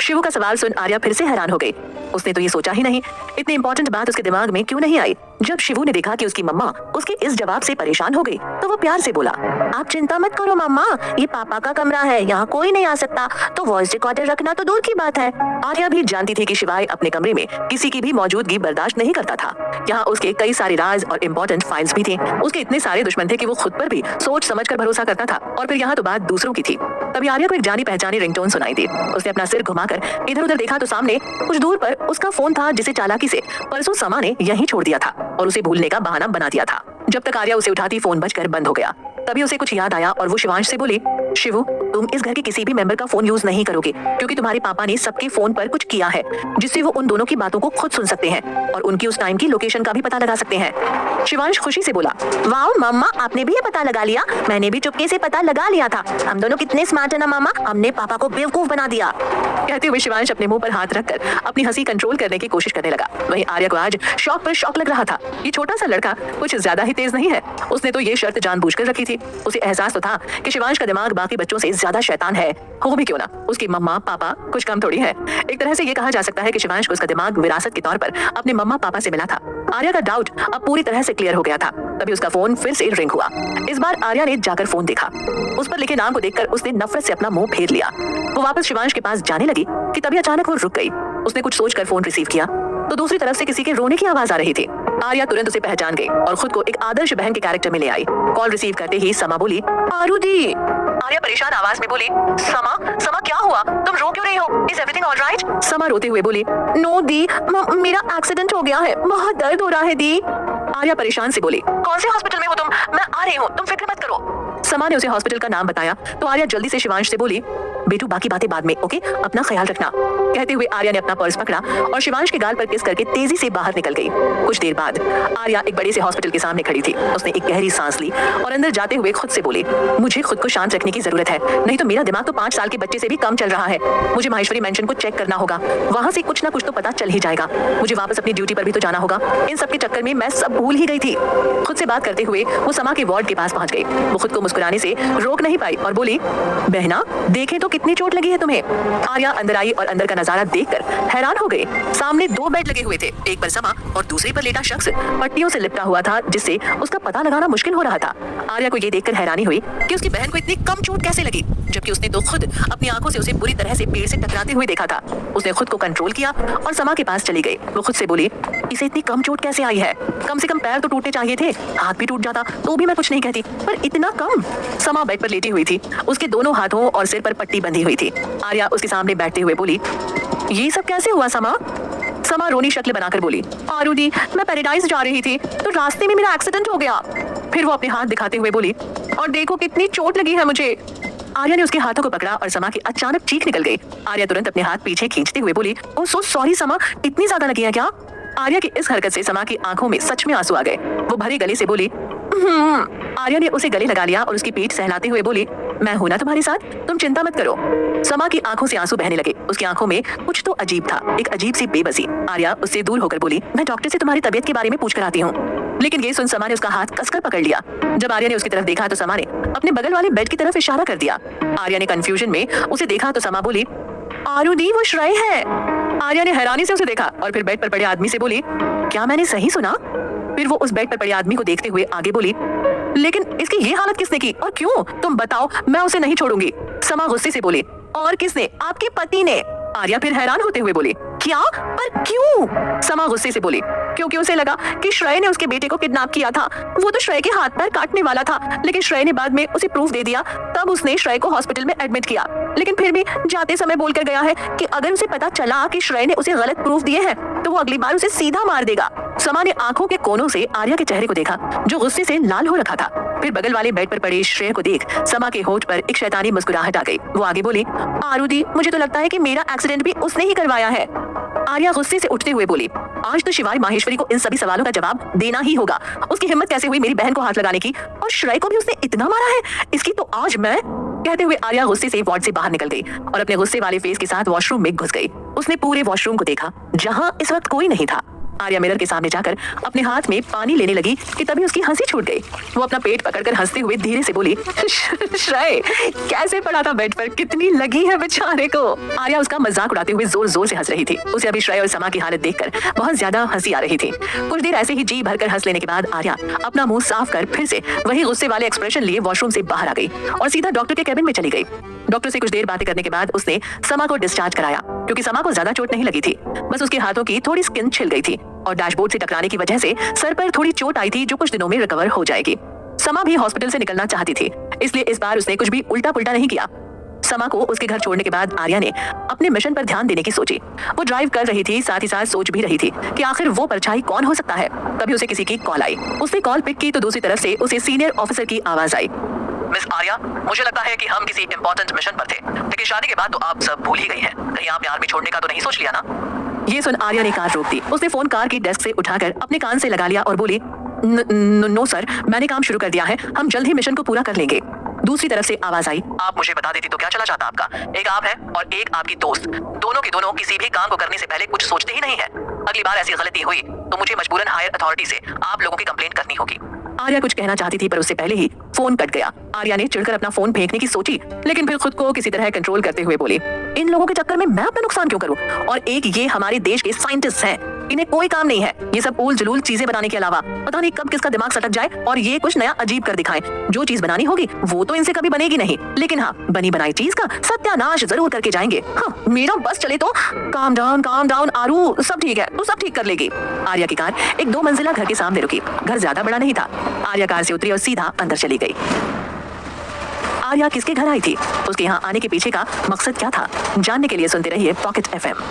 A: शिवू का सवाल सुन आर्या फिर से हैरान हो गई। उसने तो ये सोचा ही नहीं, इतनी इंपॉर्टेंट बात उसके दिमाग में क्यों नहीं आई। जब शिवू ने देखा कि उसकी मम्मा उसके इस जवाब से परेशान हो गई, तो वो प्यार से बोला, आप चिंता मत करो मम्मा, ये पापा का कमरा है, यहाँ कोई नहीं आ सकता, तो वॉइस रिकॉर्डर रखना तो दूर की बात है। आर्या भी जानती थी कि शिवाय अपने कमरे में किसी की भी मौजूदगी बर्दाश्त नहीं करता था। यहाँ उसके कई सारे राज और इम्पोर्टेंट फाइल्स भी थे। उसके इतने सारे दुश्मन थे कि वो खुद पर भी सोच समझ कर भरोसा करता था, और फिर यहाँ तो बात दूसरों की थी। तभी आर्या को एक जानी पहचानी रिंगटोन सुनाई दी। उसने अपना सिर घुमाकर इधर उधर देखा तो सामने कुछ दूर पर उसका फोन था, जिसे चालाकी से परसों समा ने यहीं छोड़ दिया था और उसे भूलने का बहाना बना दिया था। जब तक आर्या उसे उठाती फोन बजकर बंद हो गया। तभी उसे कुछ याद आया और वो शिवांश से बोली, शिवू तुम इस घर के किसी भी मेंबर का फोन यूज नहीं करोगे, क्योंकि तुम्हारे पापा ने सबके फोन पर कुछ किया है जिससे वो उन दोनों की बातों को खुद सुन सकते हैं और उनकी उस टाइम की लोकेशन का भी पता लगा सकते हैं। शिवांश खुशी से बोला, वाओ मम्मा, आपने भी ये पता लगा लिया? मैंने भी चुपके से पता लगा लिया था। हम दोनों कितने स्मार्ट है ना मामा, हमने पापा को बेवकूफ बना दिया। कहते हुए शिवांश अपने मुंह पर हाथ रखकर अपनी हंसी कंट्रोल करने की कोशिश करने लगा। वहीं आर्या को आज शौक पर शौक लग रहा था। ये छोटा सा लड़का कुछ ज्यादा ही तेज नहीं है। उसने तो ये शर्त जानबूझकर रखी थी। उसे एहसास तो था कि शिवांश का दिमाग बाकी बच्चों से ज्यादा शैतान है। हो भी क्यों ना, उसकी मम्मा पापा कुछ कम थोड़ी है। एक तरह से ये कहा जा सकता है कि शिवांश को उसका दिमाग विरासत के तौर पर अपने मम्मा पापा से मिला था। आर्या का डाउट अब पूरी तरह से क्लियर हो गया था। तभी उसका फोन फिर से रिंग हुआ। इस बार आर्या ने जाकर फोन देखा। उस पर लिखे नाम को देखकर उसने नफरत से अपना मुंह फेर लिया। वो वापस शिवांश के पास जाने लगी कि तभी अचानक वो रुक गई। उसने कुछ सोचकर फोन रिसीव किया तो दूसरी तरफ से किसी के रोने की आवाज आ रही थी। आर्या तुरंत उसे पहचान गई और खुद को एक आदर्श बहन के कैरेक्टर में ले आई। कॉल रिसीव करते ही समा बोली, आरू दी। आर्या परेशान आवाज में बोली, समा समा क्या हुआ, तुम रो क्यों रही हो? Is everything alright? समा रोते हुए बोली, नो दी, मेरा एक्सीडेंट हो गया है, बहुत दर्द हो रहा है दी। आर्या परेशान से बोली, कौन से हॉस्पिटल में हो तुम? मैं आ रही हूँ, तुम फिक्र मत करो। समा ने उसे हॉस्पिटल का नाम बताया तो आर्या जल्दी से शिवांश से बोली, बेटू बाकी बातें बाद में, ओके, अपना ख्याल रखना। कहते हुए आर्या ने अपना पर्स पकड़ा और शिवांश के गाल पर किस करके तेजी से बाहर निकल गई। कुछ देर बाद आर्या एक बड़े से हॉस्पिटल के सामने खड़ी थी। उसने एक गहरी सांस ली और अंदर जाते हुए खुद से बोली, मुझे खुद को शांत रखने की जरूरत है, नहीं तो मेरा दिमाग तो 5 साल के बच्चे से भी कम चल रहा है। मुझे माहेश्वरी मेंशन को चेक करना होगा, वहाँ से कुछ ना कुछ तो पता चल ही जाएगा। मुझे वापस अपनी ड्यूटी पर भी तो जाना होगा। इन सब के चक्कर में मैं सब भूल ही गई थी। खुद से बात करते हुए वो समा के वार्ड के पास पहुंच गई। वो खुद को मुस्कुराने से रोक नहीं पाई और बोली, बहना देखें तो कितनी चोट लगी है तुम्हें। आर्या अंदर आई और अंदर का नजारा देखकर हैरान हो गई। सामने 2 बेड लगे हुए थे, एक पर समा और दूसरे पर लेटा शख्स पट्टियों से लिपटा हुआ था, जिससे उसका पता लगाना मुश्किल हो रहा था। आर्या को ये देखकर हैरानी हुई कि उसकी बहन को इतनी कम चोट कैसे लगी, जबकि उसने तो खुद अपनी आंखों से उसे बुरी तरह से पेड़ से टकराते हुए देखा था। उसने खुद को कंट्रोल किया और समा के पास चली गई। वो खुद से बोली, इसे इतनी कम चोट कैसे आई है? कम से कम पैर तो टूटने चाहिए थे, हाथ भी टूट जाता तो भी मैं कुछ नहीं कहती, पर इतना कम। समा बेड पर लेटी हुई थी, उसके दोनों हाथों और सिर पर पट्टी बंधी हुई थी। आर्या उसके सामने बैठते हुए बोली, ये सब कैसे हुआ समा? समा रोनी शक्ल बनाकर बोली, आरू दी, मैं पैराडाइज जा रही थी तो रास्ते में मेरा एक्सीडेंट हो गया। फिर वो अपने हाथ दिखाते हुए बोली, और देखो कितनी चोट लगी है मुझे। आर्या ने उसके हाथों को पकड़ा और समा की अचानक चीख निकल गई। आर्या तुरंत अपने हाथ पीछे खींचते हुए बोली, ओह सो सॉरी समा, इतनी ज्यादा लगी है क्या? आर्या की इस हरकत से समा की आंखों में सच में आंसू आ गए। वो भरे गले से बोली, आर्या ने उसे गले लगा लिया और उसकी पीठ सहलाते हुए बोली, मैं हूं ना तुम्हारे साथ, तुम चिंता मत करो। समा की आंखों से आंसू बहने लगे। उसकी आंखों में कुछ तो अजीब था, एक अजीब सी बेबसी। आर्या उससे दूर होकर बोली, मैं डॉक्टर से तुम्हारी तबीयत के बारे में पूछ कर आती हूँ। लेकिन ये सुन समा ने उसका हाथ कसकर पकड़ लिया। जब आर्या ने उसकी तरफ देखा तो समा ने अपने बगल वाले बेड की तरफ इशारा कर दिया। आर्या ने कंफ्यूजन में उसे देखा तो समा बोली, आरुदी वो श्रेय है। आर्या ने हैरानी से उसे देखा और फिर बेड पर पड़े आदमी से बोली, क्या मैंने सही सुना? फिर वो उस बेड पर पड़े आदमी को देखते हुए आगे बोली, लेकिन इसकी ये हालत किसने की और क्यों? तुम बताओ, मैं उसे नहीं छोड़ूंगी। समा गुस्से से बोली, और किसने? आपके पति ने। आर्या फिर हैरान होते हुए बोली, क्या? पर क्यों? समा गुस्से से बोली, क्योंकि उसे लगा कि श्रेय ने उसके बेटे को किडनैप किया था। वो तो श्रेय के हाथ पैर काटने वाला था, लेकिन श्रेय ने बाद में उसे प्रूफ दे दिया। तब उसने श्रेय को हॉस्पिटल में एडमिट किया, लेकिन फिर भी जाते समय बोलकर गया है कि अगर उसे पता चला कि श्रेय ने उसे गलत प्रूफ दिए हैं तो वो अगली बार उसे सीधा मार देगा। समा ने आंखों के कोनों से आर्या के चेहरे को देखा जो गुस्से से लाल हो रखा था। फिर बगल वाले बेड पर पड़े श्रेय को देख समा के होठ पर एक शैतानी मुस्कुराहट आ गई। वो आगे बोली, आरुदी, मुझे तो लगता है कि मेरा एक्सीडेंट भी उसने ही करवाया है। आर्या गुस्से से उठते हुए बोली, आज तो शिवाय माहेश्वरी को इन सभी सवालों का जवाब देना ही होगा। उसकी हिम्मत कैसे हुई मेरी बहन को हाथ लगाने की, और श्रेय को भी उसने इतना मारा है, इसकी तो आज मैं। कहते हुए आर्या गुस्से से वार्ड से बाहर निकल गई और अपने गुस्से वाले फेस के साथ वॉशरूम में घुस गई। उसने पूरे वॉशरूम को देखा जहां इस वक्त कोई नहीं था। आर्या मिरर के सामने जाकर अपने हाथ में पानी लेने लगी कि तभी उसकी हंसी छूट गई। वो अपना पेट पकड़कर हंसते हुए धीरे से बोली, श्रेय कैसे पड़ा था बेड पर, कितनी लगी है बेचारे को। आर्या उसका मजाक उड़ाते हुए जोर जोर से हंस रही थी। उसे अभी श्रेय और समा की हालत देखकर बहुत ज्यादा हंसी आ रही थी। कुछ देर ऐसे ही जी भरकर हंस लेने के बाद आर्या अपना मुंह साफ कर फिर से वही गुस्से वाले एक्सप्रेशन लिए वॉशरूम से बाहर आ गई और सीधा डॉक्टर के केबिन में चली गई। डॉक्टर से कुछ देर बातें करने के बाद उसने समा को डिस्चार्ज कराया, क्योंकि समा को ज्यादा चोट नहीं लगी थी, बस उसके हाथों की थोड़ी स्किन छिल गई थी और डैशबोर्ड से टकराने की वजह से सर पर थोड़ी चोट आई थी जो कुछ दिनों में रिकवर हो जाएगी। समा भी हॉस्पिटल से निकलना चाहती थी, इसलिए इस बार उसने कुछ भी उल्टा पुल्टा नहीं किया। समा को उसके घर छोड़ने के बाद आर्या ने अपने मिशन पर ध्यान देने की सोची। वो ड्राइव कर रही थी, साथ ही साथ सोच भी रही थी कि आखिर वो परछाई कौन हो सकता है। तभी उसे किसी की कॉल आई। उसने कॉल पिक की तो दूसरी तरफ से उसे सीनियर ऑफिसर की आवाज आई, मिस आर्या, मुझे लगता है कि हम किसी इंपॉर्टेंट मिशन पर थे, लेकिन शादी के बाद तो आप सब भूल ही गई हैं। कहीं आपने आर्मी छोड़ने का तो नहीं सोच लिया ना? ये सुन आर्या ने कार रोक दी। उसने फोन कार की डेस्क से उठाकर अपने कान से लगा लिया और बोली, नो सर, मैंने काम शुरू कर दिया है, हम जल्द ही मिशन को पूरा कर लेंगे। दूसरी तरफ से आवाज आई, आप मुझे बता देती तो क्या चला जाता आपका। एक आप है और एक आपकी दोस्त, दोनों के दोनों किसी भी काम को करने से पहले कुछ सोचते ही नहीं है। अगली बार ऐसी गलती हुई तो मुझे मजबूरन हायर अथॉरिटी से आप लोगों की कंप्लेंट करनी होगी। आर्या कुछ कहना चाहती थी पर उससे पहले ही फोन कट गया। आर्या ने चिढ़कर अपना फोन फेंकने की सोची, लेकिन फिर खुद को किसी तरह कंट्रोल करते हुए बोली, इन लोगों के चक्कर में मैं अपना नुकसान क्यों करूं? और एक ये हमारे देश के साइंटिस्ट हैं, इन्हें कोई काम नहीं है ये सब उल जलूल चीजें बनाने के अलावा। पता नहीं कब किसका दिमाग सटक जाए और ये कुछ नया अजीब कर दिखाएं। जो चीज बनानी होगी वो तो इनसे कभी बनेगी नहीं, लेकिन हाँ, बनी बनाई चीज का सत्यानाश जरूर करके जाएंगे। हाँ, मेरा बस चले तो। काम डाउन आरू, सब ठीक है, तू सब ठीक कर लेगी। आर्या की कार एक 2 मंजिला घर के सामने रुकी। घर ज्यादा बड़ा नहीं था। आर्या कार से उतरी और सीधा अंदर चली गई। आर्या किसके घर आई थी, उसके यहाँ आने के पीछे का मकसद क्या था, जानने के लिए सुनते रहिए पॉकेट FM।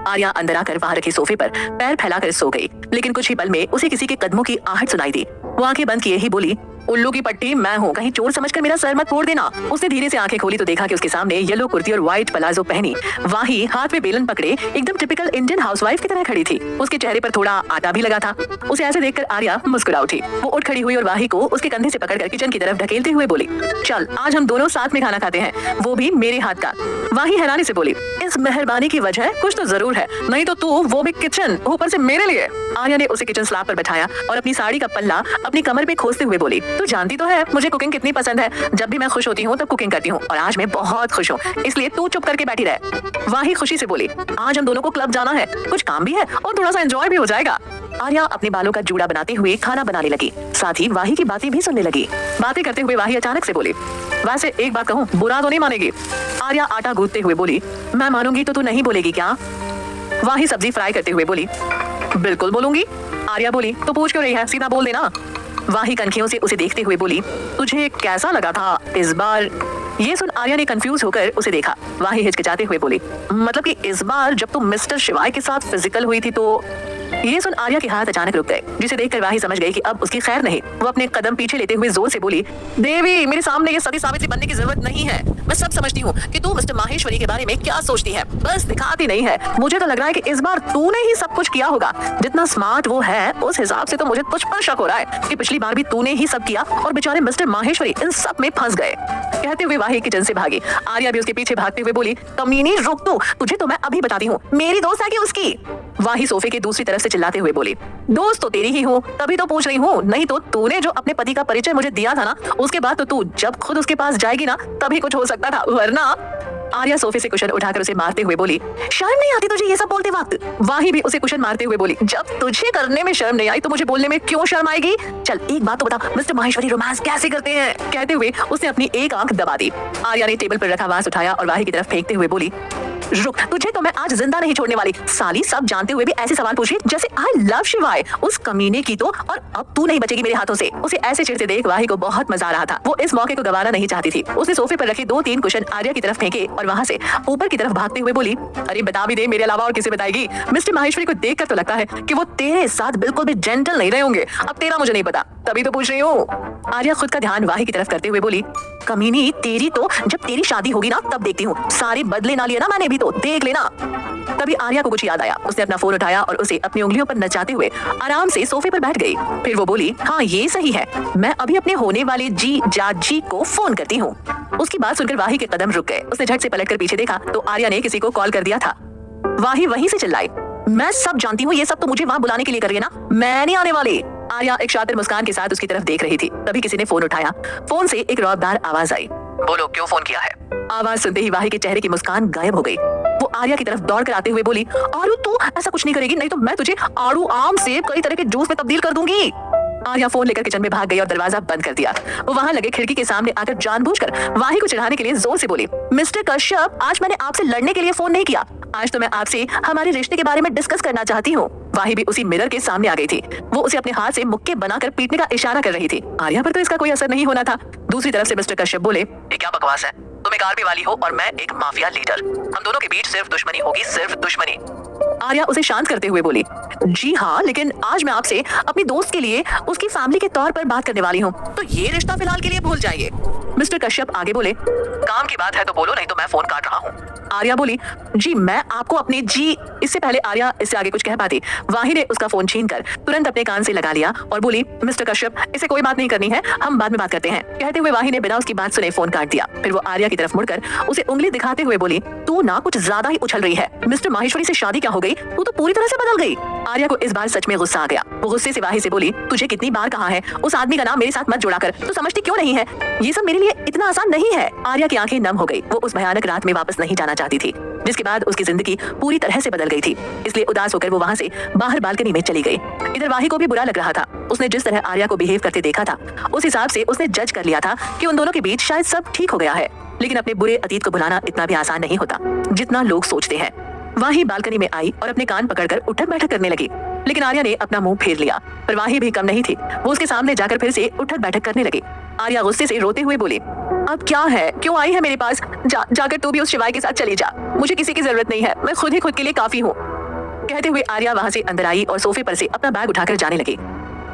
A: आर्या अंदर आकर वहां रखे सोफे पर पैर फैलाकर सो गई, लेकिन कुछ ही पल में उसे किसी के कदमों की आहट सुनाई दी। वो आंखें बंद किए ही बोली, उल्लू की पट्टी मैं हूँ, कहीं चोर समझकर मेरा सर मत फोड़ देना। उसने धीरे से आंखें खोली तो देखा कि उसके सामने येलो कुर्ती और व्हाइट प्लाजो पहनी, वाही हाथ में बेलन पकड़े एकदम टिपिकल इंडियन हाउसवाइफ की तरह खड़ी थी। उसके चेहरे पर थोड़ा आटा भी लगा था। उसे ऐसे देखकर आर्या मुस्कुरा उठी। वो उठ खड़ी हुई और वाही को उसके कंधे से पकड़कर किचन की तरफ ढकेलते हुए बोली, चल आज हम दोनों साथ में खाना खाते हैं, वो भी मेरे हाथ का। वाही हैरानी से बोली, इस मेहरबानी की वजह कुछ तो जरूर है, नहीं तो तू वो भी किचन, ऊपर से मेरे लिए। आर्या ने उसे किचन स्लैब पर बैठाया और अपनी साड़ी का पल्ला अपनी कमर पे खोसते हुए बोली, तू जानती तो है मुझे कुकिंग कितनी पसंद है। जब भी मैं खुश होती हूँ तब कुकिंग करती हूँ और आज मैं बहुत खुश हूँ, इसलिए तू चुप करके बैठी रहे। वाही खुशी से बोली, आज हम दोनों को क्लब जाना है, कुछ काम भी है और थोड़ा सा एंजॉय भी हो जाएगा। आर्या अपने बालों का जूड़ा बनाते हुए खाना बनाने लगी, साथ ही वाही की बातें भी सुनने लगी। बातें करते हुए वाही अचानक से बोली, वैसे एक बात कहूँ, बुरा तो नहीं मानेगी? आर्या आटा गूंथते हुए बोली, मैं मानूंगी तो तू नहीं बोलेगी क्या? वाही सब्जी फ्राई करते हुए बोली, बिल्कुल बोलूंगी। आर्या बोली, तो पूछ क्यों रही है, सीधा बोल देना। वाही कनखियों से उसे देखते हुए बोली, तुझे कैसा लगा था इस बार? ये सुन आर्या ने कंफ्यूज होकर उसे देखा। वाही हिचकिचाते हुए बोली, मतलब कि इस बार जब तुम मिस्टर शिवाय के साथ फिजिकल हुई थी तो ये सुन आर्या के हाथ अचानक रुक गए, जिसे देखकर वाही समझ गई कि अब उसकी खैर नहीं। वो अपने कदम पीछे लेते हुए जोर से बोली, देवी मेरे सामने ये सती सावित्री बनने की जरूरत नहीं है। मैं सब समझती हूँ कि तू मिस्टर माहेश्वरी के बारे में क्या सोचती है, बस दिखाती नहीं है। मुझे तो लग रहा है कि इस बार तूने ही सब कुछ किया होगा। जितना स्मार्ट वो है उस हिसाब से तो मुझे तुझ पर शक हो रहा है कि पिछली बार भी तूने ही सब किया और बेचारे मिस्टर माहेश्वरी इन सब में फंस गए। कहते हुए वाही किचन से भागी। आर्या भी उसके पीछे भागते हुए बोली, कमीनी रुक तू, तुझे तो मैं अभी बताती हूँ, मेरी दोस्त है कि उसकी। वाही सोफे के दूसरी तरफ से चिल्लाते हुए बोली, दोस्त तो तेरी ही हूँ, तभी तो पूछ रही हूँ, नहीं तो तूने जो अपने पति का परिचय मुझे दिया था ना, उसके बाद तो तू जब खुद उसके पास जाएगी ना तभी कुछ हो सकता था, वरना। आर्या सोफे से कुशन उठाकर उसे मारते हुए बोली, शर्म नहीं आती तुझे ये सब बोलते वक्त? वाही भी उसे कुशन मारते हुए बोली, जब तुझे करने में शर्म नहीं आई तो मुझे बोलने में क्यों शर्म आएगी? चल एक बात तो बता, मिस्टर माहेश्वरी रोमांस कैसे करते हैं? कहते हुए उसने अपनी एक आंख दबा दी। आर्या ने टेबल पर रखा वास उठाया और वाही की तरफ फेंकते हुए बोली, रुक, तुझे तो मैं आज जिंदा नहीं छोड़ने वाली। साली सब जानते हुए भी ऐसे सवाल पूछे जैसे आई लव शिवाय, उस कमीने की तो, और अब तू नहीं बचेगी मेरे हाथों से। उसे ऐसे चिढ़ते देख वाही को बहुत मजा आ रहा था। वो इस मौके को गवाना नहीं चाहती थी। उसने सोफे पर रखे 2-3 कुशन आर्या की तरफ फेंके और वहाँ से ऊपर की तरफ भागते हुए बोली, अरे बता भी दे, मेरे अलावा और किसे बताएगी? मिस्टर माहेश्वरी को देखकर तो लगता है कि वो तेरे साथ बिल्कुल भी जेंटल नहीं रहे होंगे। अब तेरा मुझे नहीं पता, तभी तो पूछ रही हूँ। आर्या खुद का ध्यान वाही की तरफ करते हुए बोली, कमीनी तेरी तो जब तेरी शादी होगी ना तब देखती हूँ। सारे बदले ना लिए ना मैंने भी, तो देख लेना। तभी आर्या को कुछ याद आया। उसने अपना फोन उठाया और उसे अपनी उंगलियों पर नचाते हुए आराम से सोफे पर बैठ गई। फिर वो बोली, हाँ ये सही है, मैं अभी अपने होने वाले जी को फोन करती हूँ। उसकी बात सुनकर वाही के कदम रुक गए। उसने झट से पलटकर पीछे देखा तो आर्या ने किसी को कॉल कर दिया था। वाही वहीं से चिल्लाई, मैं सब जानती हूँ, ये सब तो मुझे वहाँ बुलाने के लिए कर रही है ना, मैं नहीं आने वाली। आर्या एक शातिर मुस्कान के साथ उसकी तरफ देख रही थी। तभी किसी ने फोन उठाया। फोन से एक रौबदार आवाज आई, बोलो क्यों फोन किया है? आवाज सुनते ही वाही के चेहरे की मुस्कान गायब हो गई। वो आर्या की तरफ दौड़ कर आते हुए बोली, आरू तू ऐसा कुछ नहीं करेगी, नहीं तो मैं तुझे आड़ू आम सेब कई तरह के जूस में तब्दील कर दूंगी। आर्या फोन लेकर किचन में भाग गई और दरवाजा बंद कर दिया। वो वहां लगे खिड़की के सामने आकर जानबूझकर वाही को चिढ़ाने के लिए जोर से बोली, मिस्टर कश्यप, आज मैंने आपसे लड़ने के लिए फोन नहीं किया, आज तो मैं आपसे हमारे रिश्ते के बारे में डिस्कस करना चाहती हूँ। वाही भी उसी मिरर के सामने आ गई थी। वो उसे अपने हाथ से मुक्के बनाकर पीटने का इशारा कर रही थी। आर्या पर तो इसका कोई असर नहीं होना था। दूसरी तरफ से मिस्टर कश्यप बोले, ये क्या बकवास है? तुम एक आर्मी वाली हो और मैं एक माफिया लीडर, हम दोनों के बीच सिर्फ दुश्मनी होगी, सिर्फ दुश्मनी। आर्या उसे शांत करते हुए बोली, जी हाँ, लेकिन आज मैं आपसे अपनी दोस्त के लिए उसकी फैमिली के तौर पर बात करने वाली हूँ, तो ये रिश्ता फिलहाल के लिए भूल जाइए। मिस्टर कश्यप आगे बोले, काम की बात है तो बोलो, नहीं तो मैं फोन काट रहा हूँ। आर्या बोली, जी मैं आपको अपने जी। इससे पहले आर्या इससे आगे कुछ कह पाती, वाही ने उसका फोन छीनकर तुरंत अपने कान से लगा लिया और बोली, मिस्टर कश्यप, इसे कोई बात नहीं करनी है, हम बाद में बात करते हैं। कहते हुए वाही ने बिना उसकी बात सुने फोन काट दिया। फिर वो आर्या की तरफ मुड़कर उसे उंगली दिखाते हुए बोली, तू ना कुछ ज्यादा ही उछल रही है। मिस्टर माहेश्वरी से शादी क्या हो गई, तू तो पूरी तरह से बदल गई। आर्या को इस बार सच में गुस्सा आ गया। वो गुस्से से वाही से बोली, तुझे कितनी बार कहा है उस आदमी का नाम मेरे साथ मत जोड़ा कर, तू समझती क्यों नहीं है? ये सब मेरे लिए इतना आसान नहीं है। आर्या की आंखें नम हो गई। वो उस भयानक रात में वापस नहीं जाना चाहती थी, जिसके बाद उसकी जिंदगी पूरी तरह से बदल गई थी। इसलिए उदास होकर वो वहाँ से बाहर बालकनी में चली गई। इधर वाही को भी बुरा लग रहा था। उसने जिस तरह आर्या को बिहेव करते देखा था, उस हिसाब से उसने जज कर लिया था कि उन दोनों के बीच शायद सब ठीक हो गया है। लेकिन अपने बुरे अतीत को भुलाना इतना भी आसान नहीं होता जितना लोग सोचते हैं। वाही बालकनी में आई और अपने कान पकड़कर उठक बैठक करने लगी, लेकिन आर्या ने अपना मुंह फेर लिया। पर वाही भी कम नहीं थी। वो उसके सामने जाकर फिर से उठक बैठक करने लगी। आर्या गुस्से से रोते हुए बोली, अब क्या है, क्यों आई है मेरे पास? जाकर तू भी उस शिवाय के साथ चली जा, मुझे किसी की जरूरत नहीं है, मैं खुद ही खुद के लिए काफी हूँ। कहते हुए आर्या वहाँ से अंदर आई और सोफे पर से अपना बैग उठाकर जाने लगी।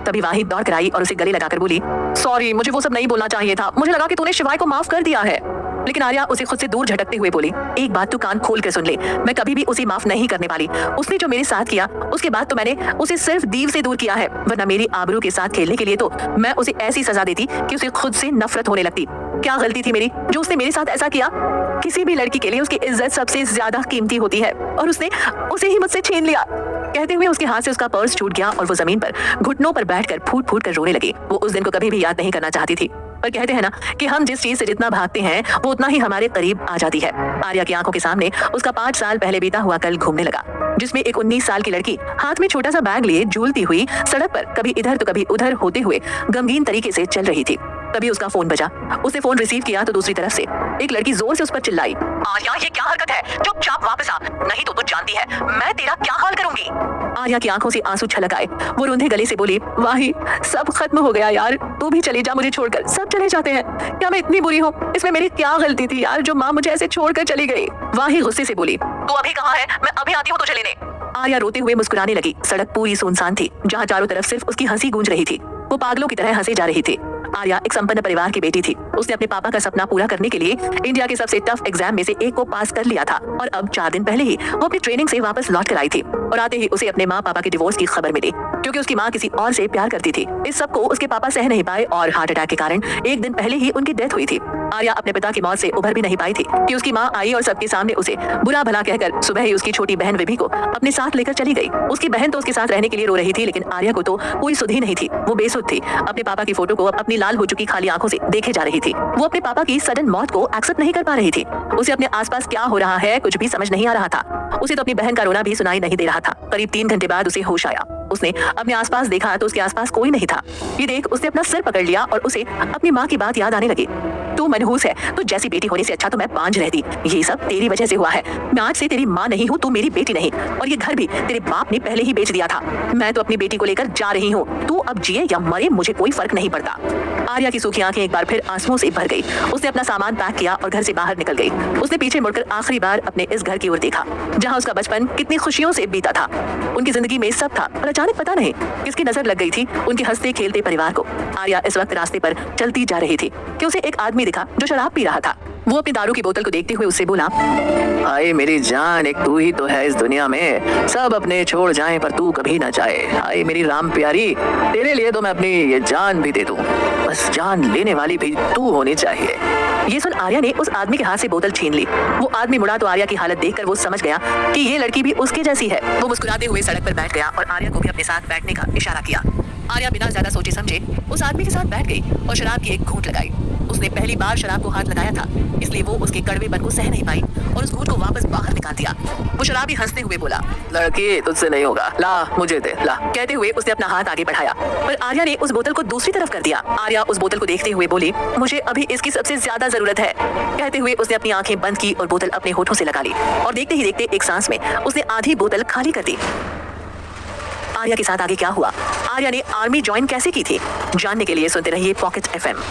A: तभी वाही दौड़ कर आई और उसे गले लगाकर बोली, सॉरी, मुझे वो सब नहीं बोलना चाहिए था, मुझे लगा कि तूने शिवाय को माफ कर दिया है। लेकिन आर्या उसे खुद से दूर झटकते हुए बोली, एक बात तू कान खोल कर सुन ले, मैं कभी भी उसे माफ नहीं करने वाली। उसने जो मेरे साथ किया उसके बाद तो मैंने उसे सिर्फ दीव से दूर किया है, वरना मेरी आबरू के साथ खेलने के लिए तो मैं उसे ऐसी सजा देती कि उसे खुद से नफरत होने लगती। क्या गलती थी मेरी जो उसने मेरे साथ ऐसा किया? किसी भी लड़की के लिए उसकी इज्जत सबसे ज्यादा कीमती होती है और उसने उसे ही मुझसे छीन लिया। कहते हुए उसके हाथ से उसका पर्स छूट गया और वो जमीन पर घुटनों पर बैठकर फूट फूट कर रोने लगी। वो उस दिन को कभी भी याद नहीं करना चाहती थी, पर कहते हैं ना कि हम जिस चीज से जितना भागते हैं वो उतना ही हमारे करीब आ जाती है। आर्या की आंखों के सामने उसका 5 साल पहले बीता हुआ कल घूमने लगा, जिसमें एक 19 साल की लड़की हाथ में छोटा सा बैग लिए झूलती हुई सड़क पर कभी इधर तो कभी उधर होते हुए गमगीन तरीके से चल रही थी। तभी उसका फोन बजा। उसने फोन रिसीव किया तो दूसरी तरफ से एक लड़की जोर से उस पर चिल्लाई, आर्या ये क्या हरकत है, चुपचाप वापस आ, नहीं तो तू जानती है मैं तेरा क्या हाल करूंगी। आर्या की आंखों से आंसू छलक आए। वो रूंधे गले से बोली, वाही सब खत्म हो गया यार, तू भी चली जा मुझे छोड़कर, सब चले जाते हैं। क्या मैं इतनी बुरी हूँ? इसमें मेरी क्या गलती थी यार जो माँ मुझे ऐसे छोड़कर चली गई? वाही गुस्से से बोली, तू अभी कहाँ है? मैं अभी आती हूँ तुझे लेने। आर्या रोते हुए मुस्कुराने लगी। सड़क पूरी सुनसान थी, जहाँ चारों तरफ सिर्फ उसकी हंसी गूंज रही थी। वो पागलों की तरह हंसे जा रही थी। आर्या एक संपन्न परिवार की बेटी थी। उसने अपने पापा का सपना पूरा करने के लिए इंडिया के सबसे टफ एग्जाम में से एक को पास कर लिया था और अब 4 दिन पहले ही वो अपनी ट्रेनिंग से वापस लौट कर आई थी और आते ही उसे अपने माँ पापा के डिवोर्स की खबर मिली, क्योंकि उसकी माँ किसी और से प्यार करती थी। इस सब को उसके पापा सह नहीं पाए और हार्ट अटैक के कारण एक दिन पहले ही उनकी डेथ हुई थी। आर्या अपने पिता की मौत से उभर भी नहीं पाई थी कि उसकी माँ आई और सबके सामने उसे बुरा भला कहकर सुबह ही उसकी छोटी बहन विभि को अपने साथ लेकर चली गई। उसकी बहन तो उसके साथ रहने के लिए रो रही थी, लेकिन आर्या को तो कोई सुध ही नहीं थी। वो बेसुध थी। अपने पापा की फोटो को अपनी लाल हो चुकी खाली आंखों से देखे जा रही थी। वो अपने पापा की सडन मौत को एक्सेप्ट नहीं कर पा रही थी। उसे अपने आसपास क्या हो रहा है कुछ भी समझ नहीं आ रहा था। उसे तो अपनी बहन का रोना भी सुनाई नहीं दे रहा था। करीब 3 घंटे बाद उसे होश आया। उसने अपने आसपास देखा तो उसके आसपास कोई नहीं था। ये देख उसने अपना सिर पकड़ लिया और उसे अपनी माँ की बात याद आने लगी। तू मनहूस है, तो जैसी बेटी होने से अच्छा तो मैं बांझ रहती। ये सब तेरी वजह से हुआ है। मैं आज से तेरी माँ नहीं हूँ, तू मेरी बेटी नहीं। और ये घर भी तेरे बाप ने पहले ही बेच दिया था। मैं तो अपनी बेटी को लेकर जा रही हूँ। तू अब जिए या मरे मुझे कोई फर्क नहीं पड़ता। आर्या की सूखी आंखें एक बार फिर आंसुओं से भर गई। उसने अपना सामान पैक किया और घर से बाहर निकल गई। उसने पीछे मुड़कर आखिरी बार अपने इस घर की ओर देखा, जहाँ उसका बचपन कितनी खुशियों से बीता था। उनकी जिंदगी में सब था और अचानक पता नहीं किसकी नजर लग गई थी उनके हंसते खेलते परिवार को। आर्या इस वक्त रास्ते पर चलती जा रही थी कि उसे एक आदमी दिखा जो शराब पी रहा था। वो अपनी दारू की बोतल को देखते हुए उससे बोला,
B: हाय मेरी जान, एक तू ही तो है इस दुनिया में। सब अपने छोड़ जाएं पर तू कभी ना जाए। हाय मेरी राम प्यारी, तेरे लिए तो मैं अपनी ये जान भी दे दूं। बस जान लेने वाली भी तू होनी चाहिए।
A: ये सुन आर्या ने उस आदमी के हाथ से बोतल छीन ली। वो आदमी मुड़ा तो आर्या की हालत देखकर वो समझ गया कि ये लड़की भी उसके जैसी है। वो मुस्कुराते हुए सड़क पर बैठ गया और आर्या को भी अपने साथ बैठने का इशारा किया। आर्या बिना ज्यादा सोचे समझे उस आदमी के साथ बैठ गई और शराब की एक घूंट लगाई। उसने पहली बार शराब को हाथ लगाया था, इसलिए वो उसके कड़वेपन को सह नहीं पाई और उस घूंट को वापस बाहर निकाल दिया। वो शराबी हंसते हुए बोला,
B: लड़की तुझसे नहीं होगा, ला मुझे दे ला।
A: कहते हुए उसने अपना हाथ आगे बढ़ाया, पर आर्या ने उस बोतल को दूसरी तरफ कर दिया। आर्या उस बोतल को देखते हुए बोली, मुझे अभी इसकी सबसे ज्यादा जरूरत है। कहते हुए उसने अपनी आंखें बंद की और बोतल अपने होठों से लगा ली और देखते ही देखते एक सांस में उसने आधी बोतल खाली कर दी। आर्या के साथ आगे क्या हुआ, आर्या ने आर्मी ज्वाइन कैसे की थी, जानने के लिए सुनते रहिए पॉकेट FM।